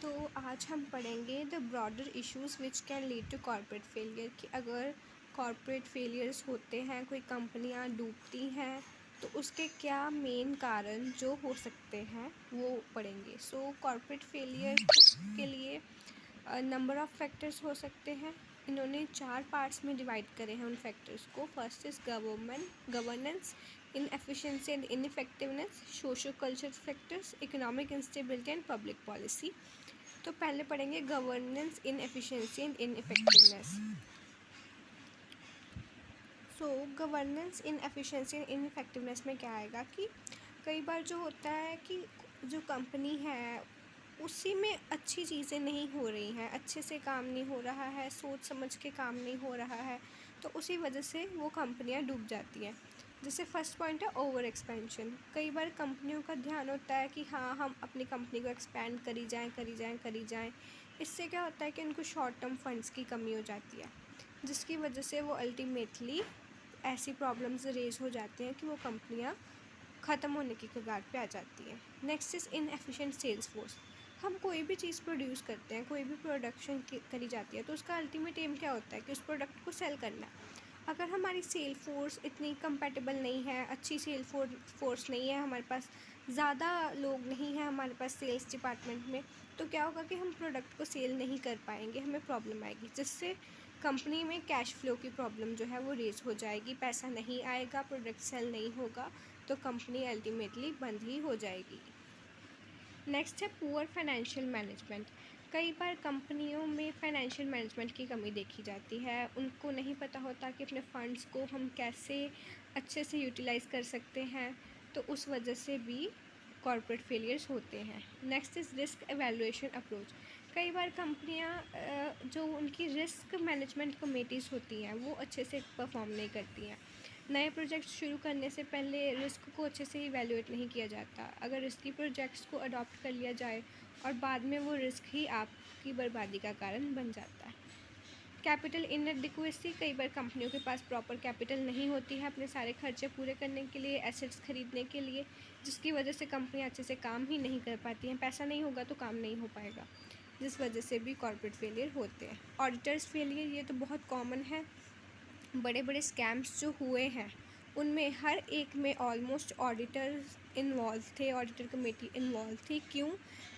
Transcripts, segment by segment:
तो आज हम पढ़ेंगे the broader issues which can lead to corporate failure कि अगर कॉर्पोरेट फेलियर्स होते हैं, कोई कंपनियां डूबती हैं तो उसके क्या मेन कारण जो हो सकते हैं वो पढ़ेंगे। सो कॉर्पोरेट फेलियर के लिए नंबर ऑफ़ फैक्टर्स हो सकते हैं। इन्होंने 4 पार्ट्स में डिवाइड करे हैं उन फैक्टर्स को। First is governance, inefficiency and इनइफेक्टिवनेस, socio culture factors, economic instability and public policy. तो पहले पढ़ेंगे governance, inefficiency and इनइफेक्टिवनेस। So governance, inefficiency and इनइफेक्टिवनेस में क्या आएगा कि कई बार जो होता है कि जो कंपनी है उसी में अच्छी चीज़ें नहीं हो रही हैं, अच्छे से काम नहीं हो रहा है, सोच समझ के काम नहीं हो रहा है, तो उसी वजह से वो कंपनियां डूब जाती हैं। जैसे फर्स्ट पॉइंट है ओवर एक्सपेंशन। कई बार कंपनियों का ध्यान होता है कि हाँ हम अपनी कंपनी को एक्सपेंड करी जाएं। इससे क्या होता है कि उनको शॉर्ट टर्म फंड्स की कमी हो जाती है, जिसकी वजह से वो अल्टीमेटली ऐसी प्रॉब्लम्स रेज हो जाती हैं कि वो कंपनियां ख़त्म होने की कगार पे आ जाती हैं। Next is inefficient sales force. हम कोई भी चीज़ प्रोड्यूस करते हैं, कोई भी प्रोडक्शन करी जाती है तो उसका अल्टीमेट एम क्या होता है कि उस प्रोडक्ट को सेल करना। अगर हमारी सेल फोर्स इतनी कंपेटेबल नहीं है, अच्छी सेल फोर्स नहीं है, हमारे पास ज़्यादा लोग नहीं हैं हमारे पास सेल्स डिपार्टमेंट में, तो क्या होगा कि हम प्रोडक्ट को सेल नहीं कर पाएंगे, हमें प्रॉब्लम आएगी, जिससे कंपनी में कैश फ्लो की प्रॉब्लम जो है वो रेज हो जाएगी, पैसा नहीं आएगा, प्रोडक्ट सेल नहीं होगा, तो कंपनी अल्टीमेटली बंद ही हो जाएगी। नेक्स्ट है पुअर फाइनेंशियल मैनेजमेंट। कई बार कंपनियों में फाइनेंशियल मैनेजमेंट की कमी देखी जाती है, उनको नहीं पता होता कि अपने फंड्स को हम कैसे अच्छे से यूटिलाइज़ कर सकते हैं, तो उस वजह से भी कॉर्पोरेट फेलियर्स होते हैं। Next is risk evaluation approach. कई बार कंपनियां जो उनकी रिस्क मैनेजमेंट कमेटीज़ होती हैं वो अच्छे से परफॉर्म नहीं करती हैं। नए प्रोजेक्ट्स शुरू करने से पहले रिस्क को अच्छे से इवैल्यूएट नहीं किया जाता। अगर रिस्की प्रोजेक्ट्स को अडॉप्ट कर लिया जाए और बाद में वो रिस्क ही आपकी बर्बादी का कारण बन जाता है। Capital inadequacy. कई बार कंपनियों के पास प्रॉपर कैपिटल नहीं होती है अपने सारे खर्चे पूरे करने के लिए, एसेट्स खरीदने के लिए, जिसकी वजह से कंपनियां अच्छे से काम ही नहीं कर पाती हैं। पैसा नहीं होगा तो काम नहीं हो पाएगा, जिस वजह से भी कॉर्पोरेट फेलियर होते हैं। ऑडिटर्स फेलियर, ये तो बहुत कॉमन है। बड़े बड़े स्कैम्स जो हुए हैं उनमें हर एक में ऑलमोस्ट ऑडिटर्स इन्वॉल्व थे, ऑडिटर कमेटी इन्वॉल्व थी। क्यों?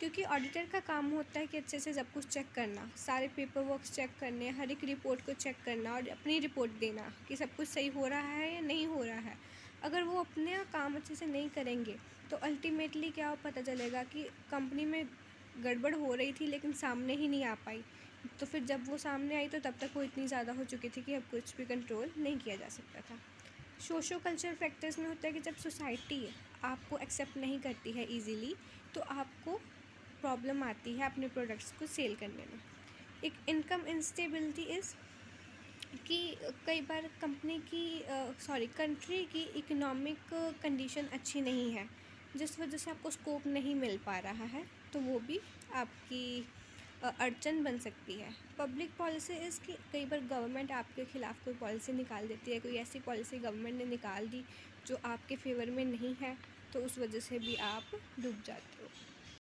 क्योंकि ऑडिटर का काम होता है कि अच्छे से सब कुछ चेक करना, सारे पेपर वर्क चेक करने, हर एक रिपोर्ट को चेक करना और अपनी रिपोर्ट देना कि सब कुछ सही हो रहा है या नहीं हो रहा है। अगर वो अपने काम अच्छे से नहीं करेंगे तो अल्टीमेटली क्या पता चलेगा कि कंपनी में गड़बड़ हो रही थी लेकिन सामने ही नहीं आ पाई, तो फिर जब वो सामने आई तो तब तक वो इतनी ज़्यादा हो चुकी थी कि अब कुछ भी कंट्रोल नहीं किया जा सकता था। सोशो कल्चर फैक्टर्स में होता है कि जब सोसाइटी आपको एक्सेप्ट नहीं करती है ईजीली, तो आपको प्रॉब्लम आती है अपने प्रोडक्ट्स को सेल करने में। एक इनकम इंस्टेबिलिटी इज़ कि कई बार कंट्री की इकोनॉमिक कंडीशन अच्छी नहीं है, जिस वजह से आपको स्कोप नहीं मिल पा रहा है, तो वो भी आपकी अड़चन बन सकती है। पब्लिक पॉलिसी इज़ कि कई बार गवर्नमेंट आपके ख़िलाफ़ कोई पॉलिसी निकाल देती है, कोई ऐसी पॉलिसी गवर्नमेंट ने निकाल दी जो आपके फेवर में नहीं है, तो उस वजह से भी आप डूब जाते हो।